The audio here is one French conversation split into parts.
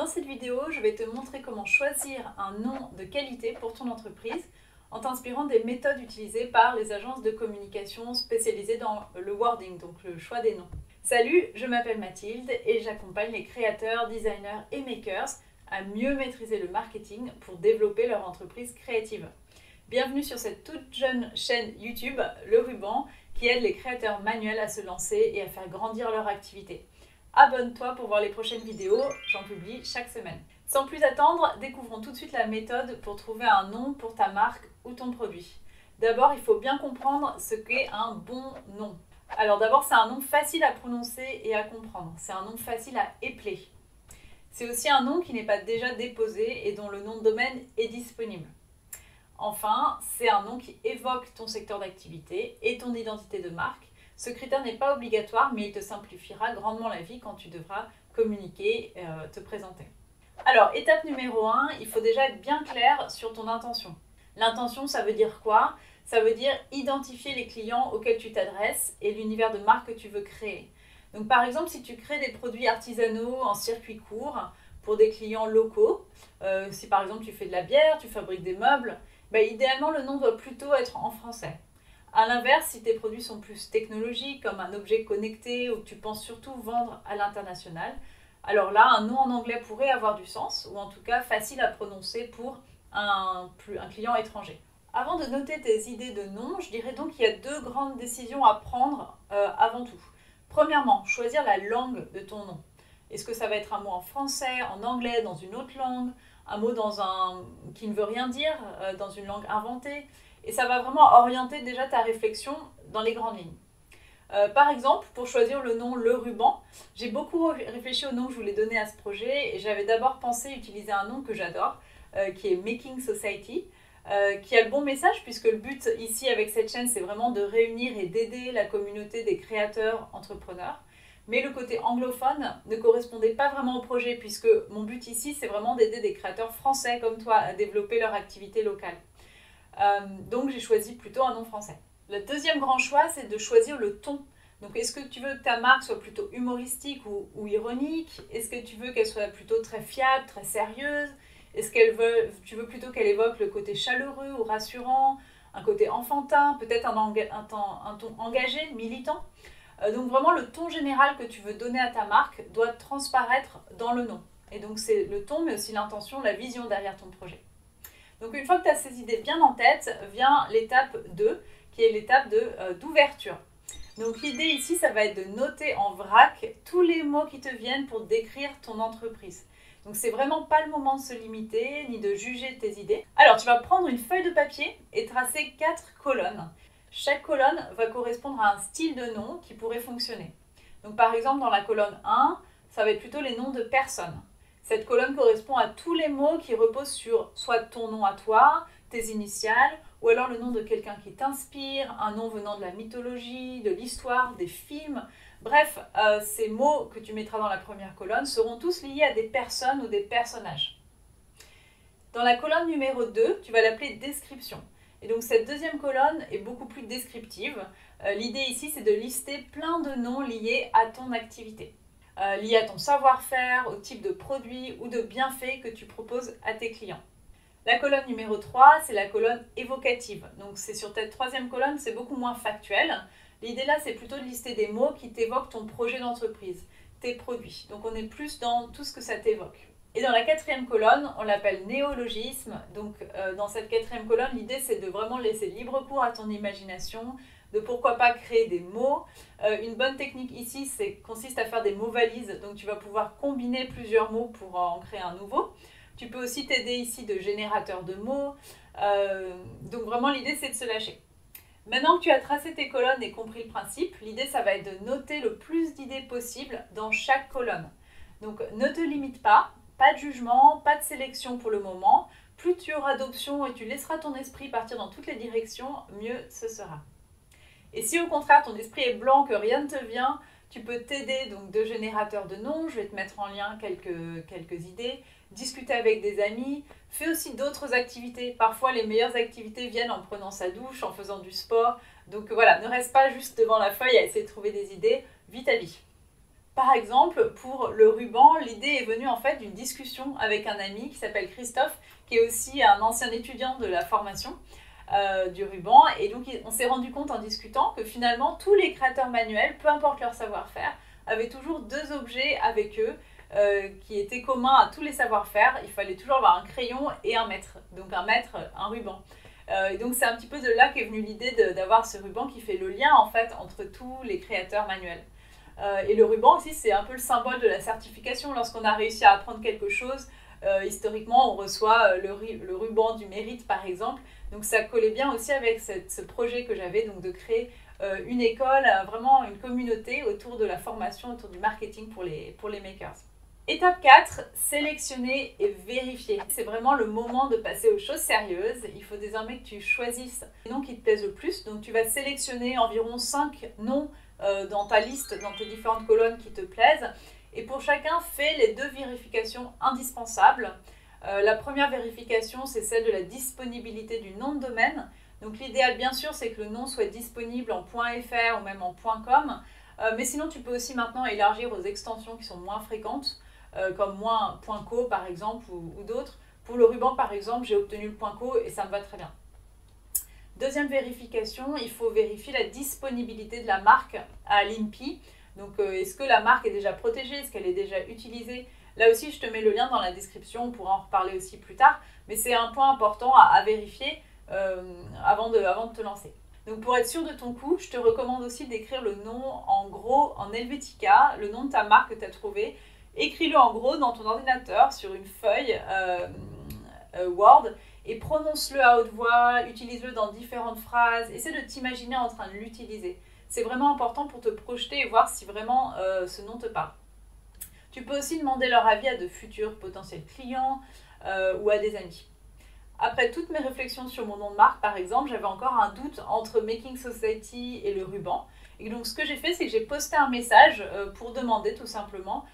Dans cette vidéo, je vais te montrer comment choisir un nom de qualité pour ton entreprise en t'inspirant des méthodes utilisées par les agences de communication spécialisées dans le wording, donc le choix des noms. Salut, je m'appelle Mathilde et j'accompagne les créateurs, designers et makers à mieux maîtriser le marketing pour développer leur entreprise créative. Bienvenue sur cette toute jeune chaîne YouTube, Le Ruban, qui aide les créateurs manuels à se lancer et à faire grandir leur activité. Abonne-toi pour voir les prochaines vidéos, j'en publie chaque semaine. Sans plus attendre, découvrons tout de suite la méthode pour trouver un nom pour ta marque ou ton produit. D'abord, il faut bien comprendre ce qu'est un bon nom. Alors d'abord, c'est un nom facile à prononcer et à comprendre. C'est un nom facile à épeler. C'est aussi un nom qui n'est pas déjà déposé et dont le nom de domaine est disponible. Enfin, c'est un nom qui évoque ton secteur d'activité et ton identité de marque. Ce critère n'est pas obligatoire, mais il te simplifiera grandement la vie quand tu devras communiquer, te présenter. Alors, étape numéro 1, il faut déjà être bien clair sur ton intention. L'intention, ça veut dire quoi? Ça veut dire identifier les clients auxquels tu t'adresses et l'univers de marque que tu veux créer. Donc par exemple, si tu crées des produits artisanaux en circuit court pour des clients locaux, si par exemple tu fais de la bière, tu fabriques des meubles, idéalement le nom doit plutôt être en français. A l'inverse, si tes produits sont plus technologiques, comme un objet connecté ou que tu penses surtout vendre à l'international, alors là, un nom en anglais pourrait avoir du sens, ou en tout cas facile à prononcer pour un client étranger. Avant de noter tes idées de nom, je dirais donc qu'il y a deux grandes décisions à prendre avant tout. Premièrement, choisir la langue de ton nom. Est-ce que ça va être un mot en français, en anglais, dans une autre langue, un mot qui ne veut rien dire, dans une langue inventée? Et ça va vraiment orienter déjà ta réflexion dans les grandes lignes. Par exemple, pour choisir le nom Le Ruban, j'ai beaucoup réfléchi au nom que je voulais donner à ce projet et j'avais d'abord pensé utiliser un nom que j'adore, qui est Making Society, qui a le bon message puisque le but ici avec cette chaîne, c'est vraiment de réunir et d'aider la communauté des créateurs entrepreneurs. Mais le côté anglophone ne correspondait pas vraiment au projet puisque mon but ici, c'est vraiment d'aider des créateurs français comme toi à développer leur activité locale. Donc j'ai choisi plutôt un nom français. Le deuxième grand choix, c'est de choisir le ton. Donc est-ce que tu veux que ta marque soit plutôt humoristique ou ironique? Est-ce que tu veux qu'elle soit plutôt très fiable, très sérieuse? Est-ce que tu veux plutôt qu'elle évoque le côté chaleureux ou rassurant, un côté enfantin, peut-être un ton engagé, militant? Donc vraiment le ton général que tu veux donner à ta marque doit transparaître dans le nom. Et donc c'est le ton mais aussi l'intention, la vision derrière ton projet. Donc une fois que tu as ces idées bien en tête, vient l'étape 2, qui est l'étape d'ouverture. Donc l'idée ici, ça va être de noter en vrac tous les mots qui te viennent pour décrire ton entreprise. Donc c'est vraiment pas le moment de se limiter, ni de juger tes idées. Alors tu vas prendre une feuille de papier et tracer 4 colonnes. Chaque colonne va correspondre à un style de nom qui pourrait fonctionner. Donc par exemple dans la colonne 1, ça va être plutôt les noms de personnes. Cette colonne correspond à tous les mots qui reposent sur soit ton nom à toi, tes initiales, ou alors le nom de quelqu'un qui t'inspire, un nom venant de la mythologie, de l'histoire, des films. Bref, ces mots que tu mettras dans la première colonne seront tous liés à des personnes ou des personnages. Dans la colonne numéro 2, tu vas l'appeler description. Et donc cette deuxième colonne est beaucoup plus descriptive. L'idée ici, c'est de lister plein de noms liés à ton activité. Liés à ton savoir-faire, au type de produit ou de bienfaits que tu proposes à tes clients. La colonne numéro 3, c'est la colonne évocative. Donc c'est sur cette troisième colonne, c'est beaucoup moins factuel. L'idée là, c'est plutôt de lister des mots qui t'évoquent ton projet d'entreprise, tes produits. Donc on est plus dans tout ce que ça t'évoque. Et dans la quatrième colonne, on l'appelle néologisme. Donc dans cette quatrième colonne, l'idée c'est de vraiment laisser libre cours à ton imagination, de pourquoi pas créer des mots. Une bonne technique ici, consiste à faire des mots valises. Donc tu vas pouvoir combiner plusieurs mots pour en créer un nouveau. Tu peux aussi t'aider ici de générateur de mots. Donc vraiment l'idée c'est de se lâcher. Maintenant que tu as tracé tes colonnes et compris le principe, l'idée ça va être de noter le plus d'idées possible dans chaque colonne. Donc ne te limite pas, pas de jugement, pas de sélection pour le moment. Plus tu auras d'options et tu laisseras ton esprit partir dans toutes les directions, mieux ce sera. Et si au contraire ton esprit est blanc, que rien ne te vient, tu peux t'aider donc de générateurs de noms. Je vais te mettre en lien quelques idées. Discuter avec des amis. Fais aussi d'autres activités. Parfois les meilleures activités viennent en prenant sa douche, en faisant du sport. Donc voilà, ne reste pas juste devant la feuille à essayer de trouver des idées. Vis ta vie. Par exemple, pour le ruban, l'idée est venue en fait d'une discussion avec un ami qui s'appelle Christophe, qui est aussi un ancien étudiant de la formation du ruban. Et donc on s'est rendu compte en discutant que finalement tous les créateurs manuels, peu importe leur savoir-faire, avaient toujours deux objets avec eux qui étaient communs à tous les savoir-faire. Il fallait toujours avoir un crayon et un mètre. Donc un mètre, un ruban. Et donc c'est un petit peu de là qu'est venue l'idée d'avoir ce ruban qui fait le lien en fait entre tous les créateurs manuels. Et le ruban aussi, c'est un peu le symbole de la certification. Lorsqu'on a réussi à apprendre quelque chose, historiquement, on reçoit le ruban du mérite, par exemple. Donc ça collait bien aussi avec ce projet que j'avais, donc de créer une école, vraiment une communauté autour de la formation, autour du marketing pour les makers. Étape 4, sélectionner et vérifier. C'est vraiment le moment de passer aux choses sérieuses. Il faut désormais que tu choisisses les noms qui te plaisent le plus. Donc tu vas sélectionner environ 5 noms dans ta liste, dans tes différentes colonnes qui te plaisent. Et pour chacun, fais les 2 vérifications indispensables. La première vérification, c'est celle de la disponibilité du nom de domaine. Donc l'idéal, bien sûr, c'est que le nom soit disponible en .fr ou même en .com. Mais sinon, tu peux aussi maintenant élargir aux extensions qui sont moins fréquentes, comme .co par exemple ou d'autres. Pour le ruban, par exemple, j'ai obtenu le .co et ça me va très bien. Deuxième vérification, il faut vérifier la disponibilité de la marque à l'INPI. Donc, est-ce que la marque est déjà protégée? Est-ce qu'elle est déjà utilisée? Là aussi, je te mets le lien dans la description, on pourra en reparler aussi plus tard. Mais c'est un point important à vérifier avant de te lancer. Donc, pour être sûr de ton coup, je te recommande aussi d'écrire le nom en gros en Helvetica, le nom de ta marque que tu as trouvé. Écris-le en gros dans ton ordinateur sur une feuille Word. Et prononce-le à haute voix, utilise-le dans différentes phrases, essaie de t'imaginer en train de l'utiliser. C'est vraiment important pour te projeter et voir si vraiment ce nom te parle. Tu peux aussi demander leur avis à de futurs potentiels clients ou à des amis. Après toutes mes réflexions sur mon nom de marque, par exemple, j'avais encore un doute entre Making Society et le ruban. Et donc ce que j'ai fait, c'est que j'ai posté un message pour demander tout simplement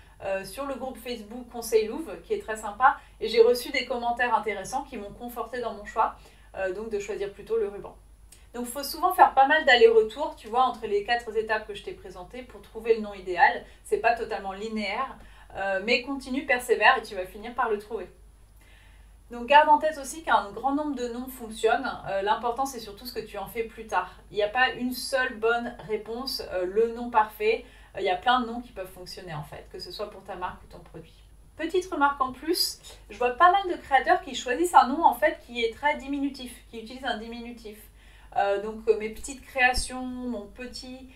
sur le groupe Facebook Conseil Louvre, qui est très sympa, et j'ai reçu des commentaires intéressants qui m'ont conforté dans mon choix, donc de choisir plutôt le ruban. Donc il faut souvent faire pas mal d'allers-retours, tu vois, entre les 4 étapes que je t'ai présentées pour trouver le nom idéal. C'est pas totalement linéaire, mais continue, persévère et tu vas finir par le trouver. Donc garde en tête aussi qu'un grand nombre de noms fonctionnent. L'important, c'est surtout ce que tu en fais plus tard. Il n'y a pas une seule bonne réponse, le nom parfait. Il y a plein de noms qui peuvent fonctionner en fait, que ce soit pour ta marque ou ton produit. Petite remarque en plus, je vois pas mal de créateurs qui choisissent un nom en fait qui est très diminutif, qui utilisent un diminutif. Donc mes petites créations, mon petit,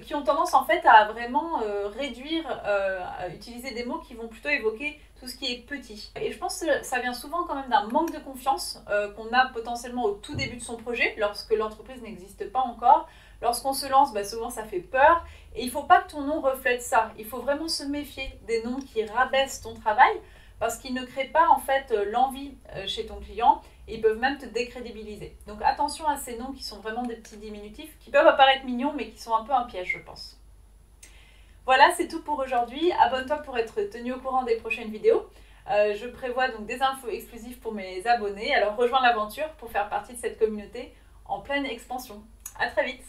qui ont tendance en fait à vraiment réduire, à utiliser des mots qui vont plutôt évoquer tout ce qui est petit. Et je pense que ça vient souvent quand même d'un manque de confiance qu'on a potentiellement au tout début de son projet, lorsque l'entreprise n'existe pas encore. Lorsqu'on se lance, souvent ça fait peur. Et il ne faut pas que ton nom reflète ça. Il faut vraiment se méfier des noms qui rabaissent ton travail parce qu'ils ne créent pas en fait l'envie chez ton client. Et ils peuvent même te décrédibiliser. Donc attention à ces noms qui sont vraiment des petits diminutifs, qui peuvent apparaître mignons, mais qui sont un peu un piège, je pense. Voilà, c'est tout pour aujourd'hui. Abonne-toi pour être tenu au courant des prochaines vidéos. Je prévois donc des infos exclusives pour mes abonnés. Alors rejoins l'aventure pour faire partie de cette communauté en pleine expansion. À très vite!